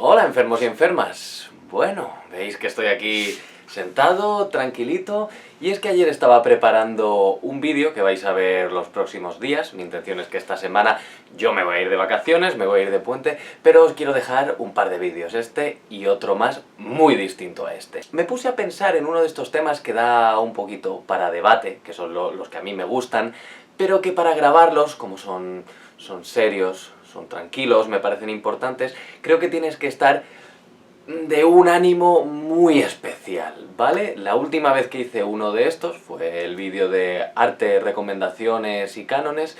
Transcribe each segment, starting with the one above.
Hola enfermos y enfermas. Bueno, veis que estoy aquí sentado, tranquilito, y es que ayer estaba preparando un vídeo que vais a ver los próximos días. Mi intención es que esta semana yo me voy a ir de vacaciones, me voy a ir de puente, pero os quiero dejar un par de vídeos, este y otro más muy distinto a este. Me puse a pensar en uno de estos temas que da un poquito para debate, que son los que a mí me gustan, pero que para grabarlos, como son serios, son tranquilos, me parecen importantes, creo que tienes que estar de un ánimo muy especial, ¿vale? La última vez que hice uno de estos fue el vídeo de arte, recomendaciones y cánones.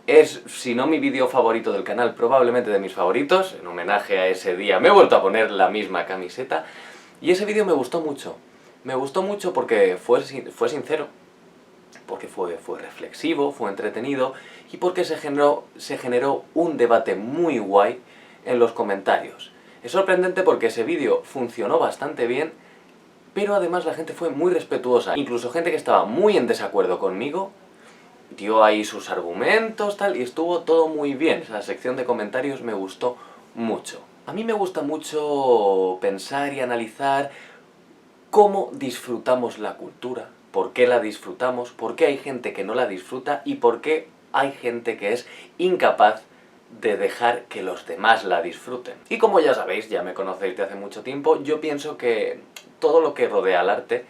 Es, si no mi vídeo favorito del canal, probablemente de mis favoritos. En homenaje a ese día me he vuelto a poner la misma camiseta. Y ese vídeo me gustó mucho. Me gustó mucho porque fue sincero, porque fue reflexivo, fue entretenido y porque se generó un debate muy guay en los comentarios. Es sorprendente porque ese vídeo funcionó bastante bien, pero además la gente fue muy respetuosa. Incluso gente que estaba muy en desacuerdo conmigo dio ahí sus argumentos, tal, y estuvo todo muy bien. La sección de comentarios me gustó mucho. A mí me gusta mucho pensar y analizar cómo disfrutamos la cultura, por qué la disfrutamos, por qué hay gente que no la disfruta y por qué hay gente que es incapaz de dejar que los demás la disfruten. Y como ya sabéis, ya me conocéis de hace mucho tiempo, yo pienso que todo lo que rodea al arte,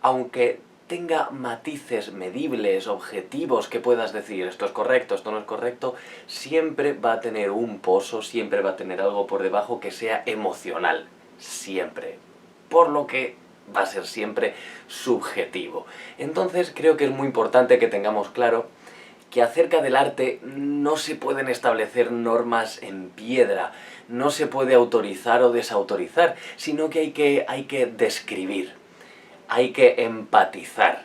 aunque tenga matices medibles, objetivos, que puedas decir esto es correcto, esto no es correcto, siempre va a tener un pozo, siempre va a tener algo por debajo que sea emocional, siempre. Por lo que va a ser siempre subjetivo. Entonces creo que es muy importante que tengamos claro que acerca del arte no se pueden establecer normas en piedra, no se puede autorizar o desautorizar, sino que hay que describir, hay que empatizar,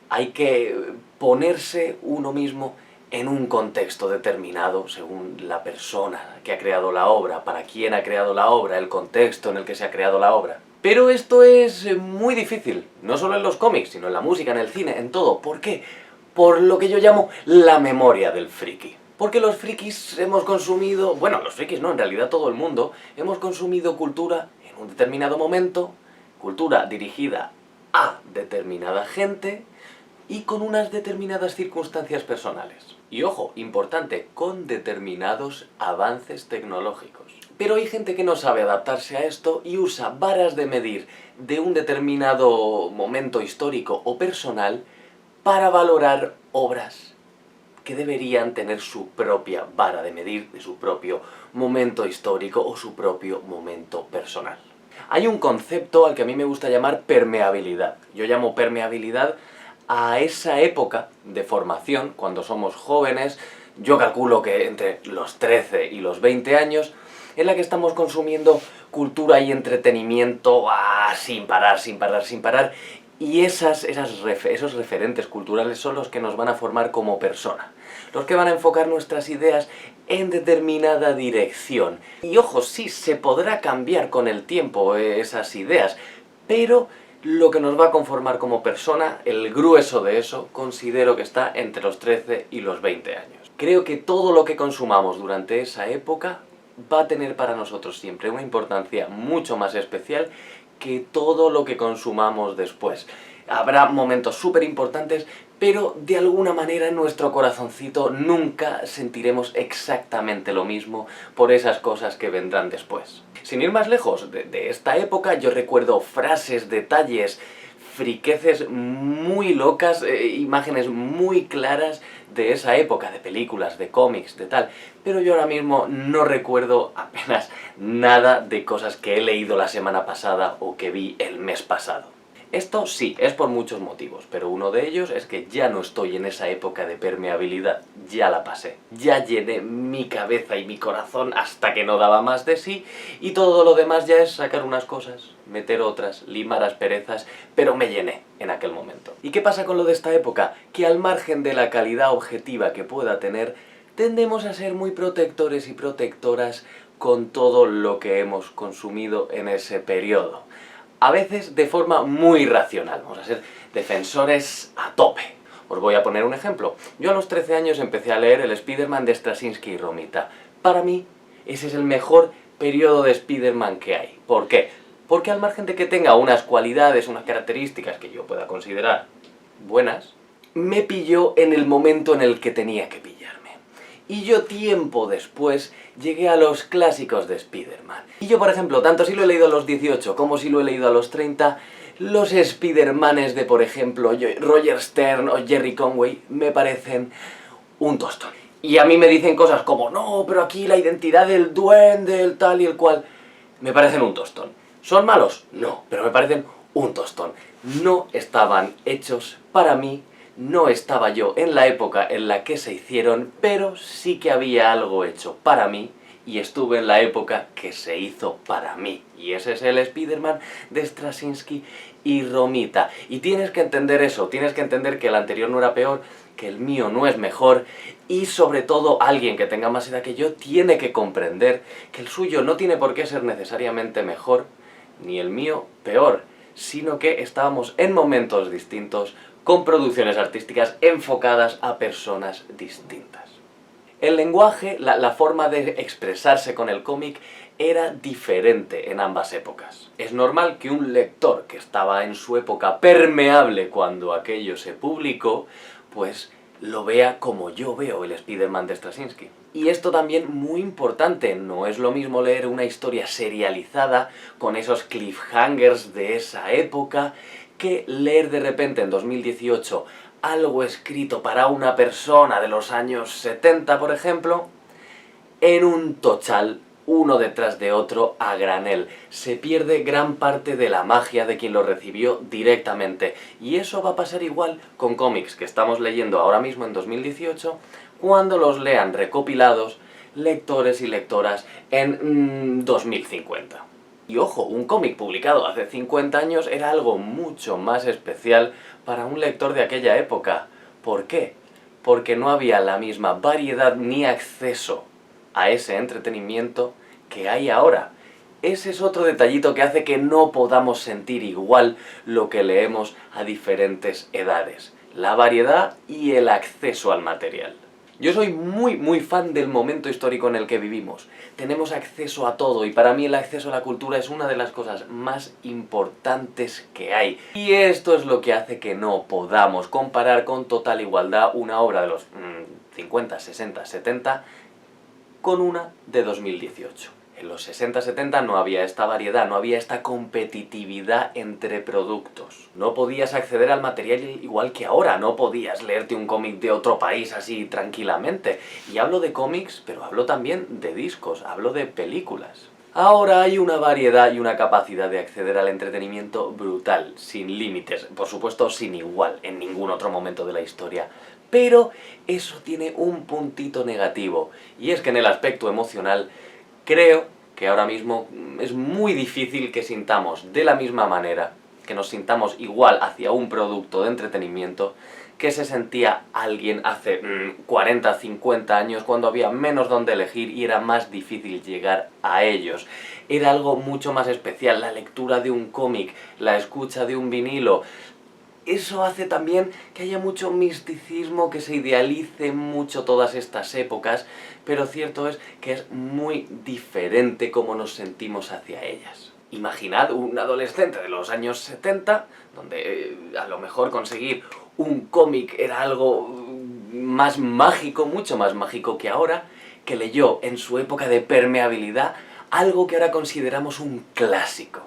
hay que ponerse uno mismo en un contexto determinado según la persona que ha creado la obra, para quién ha creado la obra, el contexto en el que se ha creado la obra. Pero esto es muy difícil, no solo en los cómics, sino en la música, en el cine, en todo. ¿Por qué? Por lo que yo llamo la memoria del friki. Porque los frikis hemos consumido, bueno, los frikis no, en realidad todo el mundo, hemos consumido cultura en un determinado momento, cultura dirigida a determinada gente y con unas determinadas circunstancias personales. Y ojo, importante, con determinados avances tecnológicos. Pero hay gente que no sabe adaptarse a esto y usa varas de medir de un determinado momento histórico o personal para valorar obras que deberían tener su propia vara de medir de su propio momento histórico o su propio momento personal. Hay un concepto al que a mí me gusta llamar permeabilidad. Yo llamo permeabilidad a esa época de formación, cuando somos jóvenes, yo calculo que entre los 13 y los 20 años, en la que estamos consumiendo cultura y entretenimiento sin parar, sin parar, sin parar, y esos referentes culturales son los que nos van a formar como persona, los que van a enfocar nuestras ideas en determinada dirección. Y ojo, sí, se podrá cambiar con el tiempo esas ideas, pero lo que nos va a conformar como persona, el grueso de eso, considero que está entre los 13 y los 20 años. Creo que todo lo que consumamos durante esa época va a tener para nosotros siempre una importancia mucho más especial que todo lo que consumamos después. Habrá momentos súper importantes, pero de alguna manera en nuestro corazoncito nunca sentiremos exactamente lo mismo por esas cosas que vendrán después. Sin ir más lejos, de esta época yo recuerdo frases, detalles, friqueces muy locas, imágenes muy claras de esa época, de películas, de cómics, de tal. Pero yo ahora mismo no recuerdo apenas nada de cosas que he leído la semana pasada o que vi el mes pasado. Esto sí, es por muchos motivos, pero uno de ellos es que ya no estoy en esa época de permeabilidad, ya la pasé. Ya llené mi cabeza y mi corazón hasta que no daba más de sí, y todo lo demás ya es sacar unas cosas, meter otras, limar asperezas, pero me llené en aquel momento. ¿Y qué pasa con lo de esta época? Que al margen de la calidad objetiva que pueda tener, tendemos a ser muy protectores y protectoras con todo lo que hemos consumido en ese periodo. A veces de forma muy racional, vamos a ser defensores a tope. Os voy a poner un ejemplo. Yo a los 13 años empecé a leer el Spider-Man de Straczynski y Romita. Para mí, ese es el mejor periodo de Spider-Man que hay. ¿Por qué? Porque al margen de que tenga unas cualidades, unas características que yo pueda considerar buenas, me pilló en el momento en el que tenía que pillarme. Y yo tiempo después llegué a los clásicos de Spider-Man. Y yo, por ejemplo, tanto si lo he leído a los 18 como si lo he leído a los 30, los Spider-Manes de, por ejemplo, Roger Stern o Jerry Conway me parecen un tostón. Y a mí me dicen cosas como, no, pero aquí la identidad del duende, el tal y el cual, me parecen un tostón. ¿Son malos? No, pero me parecen un tostón. No estaban hechos para mí, no estaba yo en la época en la que se hicieron, pero sí que había algo hecho para mí, y estuve en la época que se hizo para mí. Y ese es el Spider-Man de Straczynski y Romita. Y tienes que entender eso, tienes que entender que el anterior no era peor, que el mío no es mejor, y sobre todo alguien que tenga más edad que yo tiene que comprender que el suyo no tiene por qué ser necesariamente mejor, ni el mío peor, sino que estábamos en momentos distintos, con producciones artísticas enfocadas a personas distintas. El lenguaje, la forma de expresarse con el cómic era diferente en ambas épocas. Es normal que un lector que estaba en su época permeable cuando aquello se publicó, pues lo vea como yo veo el Spider-Man de Straczynski. Y esto también muy importante, no es lo mismo leer una historia serializada con esos cliffhangers de esa época que leer de repente en 2018 algo escrito para una persona de los años 70, por ejemplo, en un tochal, uno detrás de otro, a granel. Se pierde gran parte de la magia de quien lo recibió directamente. Y eso va a pasar igual con cómics que estamos leyendo ahora mismo en 2018, cuando los lean recopilados lectores y lectoras en 2050. Y ojo, un cómic publicado hace 50 años era algo mucho más especial para un lector de aquella época. ¿Por qué? Porque no había la misma variedad ni acceso a ese entretenimiento que hay ahora. Ese es otro detallito que hace que no podamos sentir igual lo que leemos a diferentes edades. La variedad y el acceso al material. Yo soy muy fan del momento histórico en el que vivimos. Tenemos acceso a todo y para mí el acceso a la cultura es una de las cosas más importantes que hay. Y esto es lo que hace que no podamos comparar con total igualdad una obra de los 50, 60, 70 con una de 2018. En los 60-70 no había esta variedad, no había esta competitividad entre productos. No podías acceder al material igual que ahora, no podías leerte un cómic de otro país así tranquilamente. Y hablo de cómics, pero hablo también de discos, hablo de películas. Ahora hay una variedad y una capacidad de acceder al entretenimiento brutal, sin límites, por supuesto sin igual en ningún otro momento de la historia. Pero eso tiene un puntito negativo, y es que en el aspecto emocional creo que ahora mismo es muy difícil que sintamos de la misma manera, que nos sintamos igual hacia un producto de entretenimiento que se sentía alguien hace 40, 50 años, cuando había menos donde elegir y era más difícil llegar a ellos. Era algo mucho más especial, la lectura de un cómic, la escucha de un vinilo. Eso hace también que haya mucho misticismo, que se idealice mucho todas estas épocas, pero cierto es que es muy diferente cómo nos sentimos hacia ellas. Imaginad un adolescente de los años 70, donde a lo mejor conseguir un cómic era algo más mágico, mucho más mágico que ahora, que leyó en su época de permeabilidad algo que ahora consideramos un clásico.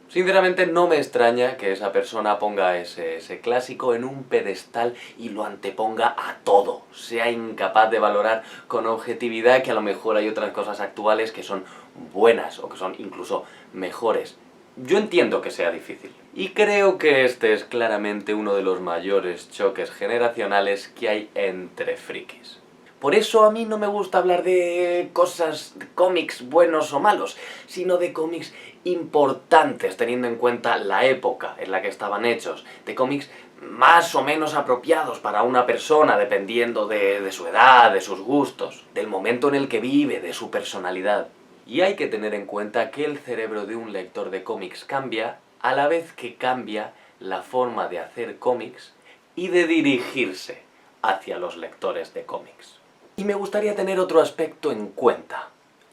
Sinceramente no me extraña que esa persona ponga ese clásico en un pedestal y lo anteponga a todo. Sea incapaz de valorar con objetividad que a lo mejor hay otras cosas actuales que son buenas o que son incluso mejores. Yo entiendo que sea difícil. Y creo que este es claramente uno de los mayores choques generacionales que hay entre frikis. Por eso a mí no me gusta hablar de cosas, de cómics buenos o malos, sino de cómics importantes, teniendo en cuenta la época en la que estaban hechos, de cómics más o menos apropiados para una persona, dependiendo de su edad, de sus gustos, del momento en el que vive, de su personalidad. Y hay que tener en cuenta que el cerebro de un lector de cómics cambia, a la vez que cambia la forma de hacer cómics y de dirigirse hacia los lectores de cómics. Y me gustaría tener otro aspecto en cuenta,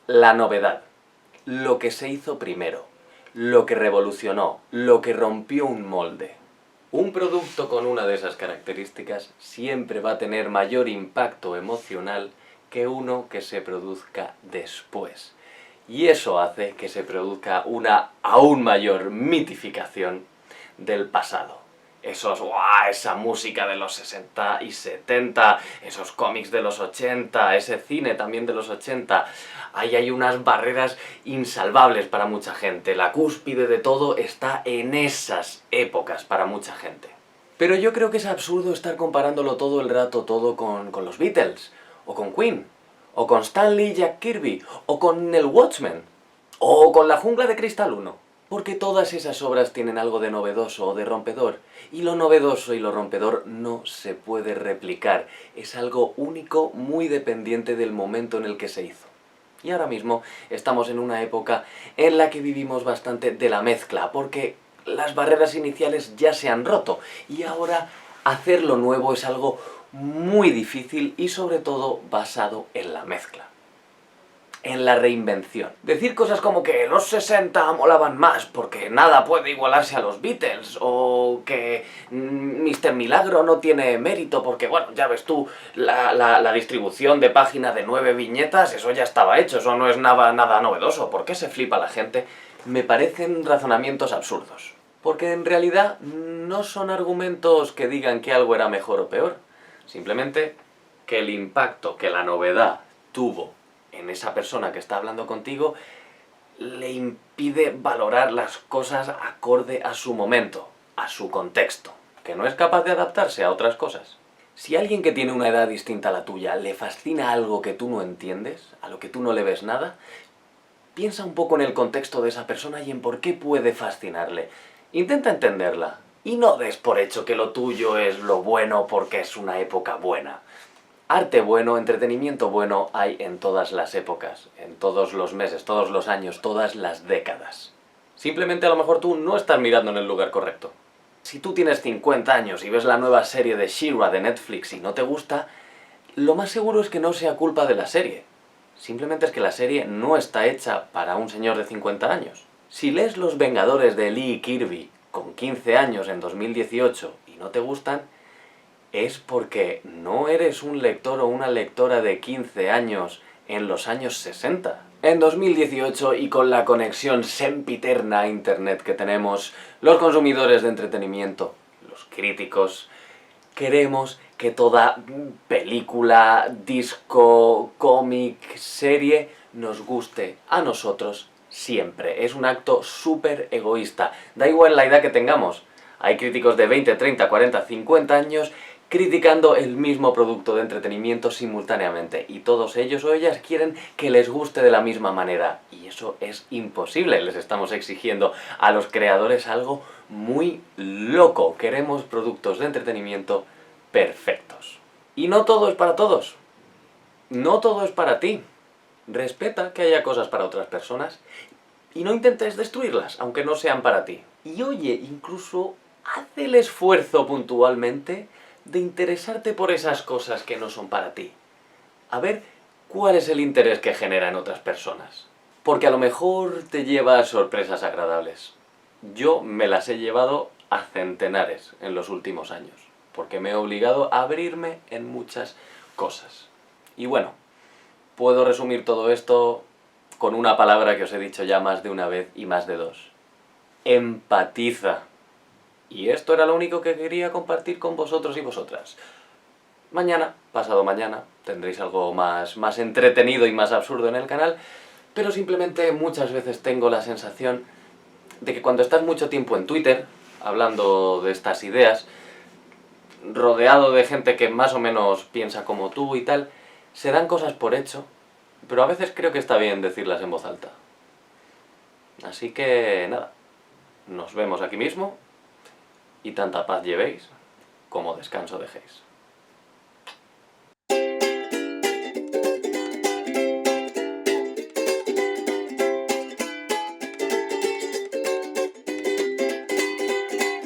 la novedad. lo que se hizo primero, lo que revolucionó, lo que rompió un molde. Un producto con una de esas características siempre va a tener mayor impacto emocional que uno que se produzca después. Y eso hace que se produzca una aún mayor mitificación del pasado. Esa música de los 60 y 70, esos cómics de los 80, ese cine también de los 80. Ahí hay unas barreras insalvables para mucha gente. La cúspide de todo está en esas épocas para mucha gente. Pero yo creo que es absurdo estar comparándolo todo el rato todo con los Beatles, o con Queen, o con Stanley y Jack Kirby, o con el Watchmen, o con La Jungla de Cristal 1. Porque todas esas obras tienen algo de novedoso o de rompedor, y lo novedoso y lo rompedor no se puede replicar. Es algo único, muy dependiente del momento en el que se hizo. Y ahora mismo estamos en una época en la que vivimos bastante de la mezcla, porque las barreras iniciales ya se han roto, y ahora hacer lo nuevo es algo muy difícil y sobre todo basado en la mezcla, en la reinvención. Decir cosas como que los 60 molaban más porque nada puede igualarse a los Beatles, o que Mr. Milagro no tiene mérito porque, bueno, ya ves tú, la distribución de página de 9 viñetas, eso ya estaba hecho, eso no es nada novedoso. ¿Por qué se flipa la gente? Me parecen razonamientos absurdos. Porque en realidad no son argumentos que digan que algo era mejor o peor. Simplemente que el impacto que la novedad tuvo en esa persona que está hablando contigo le impide valorar las cosas acorde a su momento, a su contexto, que no es capaz de adaptarse a otras cosas. Si a alguien que tiene una edad distinta a la tuya le fascina algo que tú no entiendes, a lo que tú no le ves nada, piensa un poco en el contexto de esa persona y en por qué puede fascinarle. Intenta entenderla, y no des por hecho que lo tuyo es lo bueno porque es una época buena. Arte bueno, entretenimiento bueno hay en todas las épocas, en todos los meses, todos los años, todas las décadas. Simplemente a lo mejor tú no estás mirando en el lugar correcto. Si tú tienes 50 años y ves la nueva serie de She-Ra de Netflix y no te gusta, lo más seguro es que no sea culpa de la serie. Simplemente es que la serie no está hecha para un señor de 50 años. Si lees Los Vengadores de Lee Kirby con 15 años en 2018 y no te gustan, es porque no eres un lector o una lectora de 15 años en los años 60. En 2018, y con la conexión sempiterna a internet que tenemos, los consumidores de entretenimiento, los críticos, queremos que toda película, disco, cómic, serie nos guste a nosotros siempre. Es un acto súper egoísta. Da igual la edad que tengamos. Hay críticos de 20, 30, 40, 50 años criticando el mismo producto de entretenimiento simultáneamente, y todos ellos o ellas quieren que les guste de la misma manera, y eso es imposible. Les estamos exigiendo a los creadores algo muy loco. Queremos productos de entretenimiento perfectos. Y no todo es para todos. No todo es para ti. Respeta que haya cosas para otras personas y no intentes destruirlas, aunque no sean para ti. Y oye, incluso haz el esfuerzo puntualmente de interesarte por esas cosas que no son para ti. A ver cuál es el interés que genera en otras personas. Porque a lo mejor te lleva a sorpresas agradables. Yo me las he llevado a centenares en los últimos años, porque me he obligado a abrirme en muchas cosas. Y bueno, puedo resumir todo esto con una palabra que os he dicho ya más de una vez y más de dos. Empatiza. Y esto era lo único que quería compartir con vosotros y vosotras. Mañana, pasado mañana, tendréis algo más entretenido y más absurdo en el canal, pero simplemente muchas veces tengo la sensación de que cuando estás mucho tiempo en Twitter, hablando de estas ideas, rodeado de gente que más o menos piensa como tú y tal, se dan cosas por hecho, pero a veces creo que está bien decirlas en voz alta. Así que nada, nos vemos aquí mismo, y tanta paz llevéis como descanso dejéis.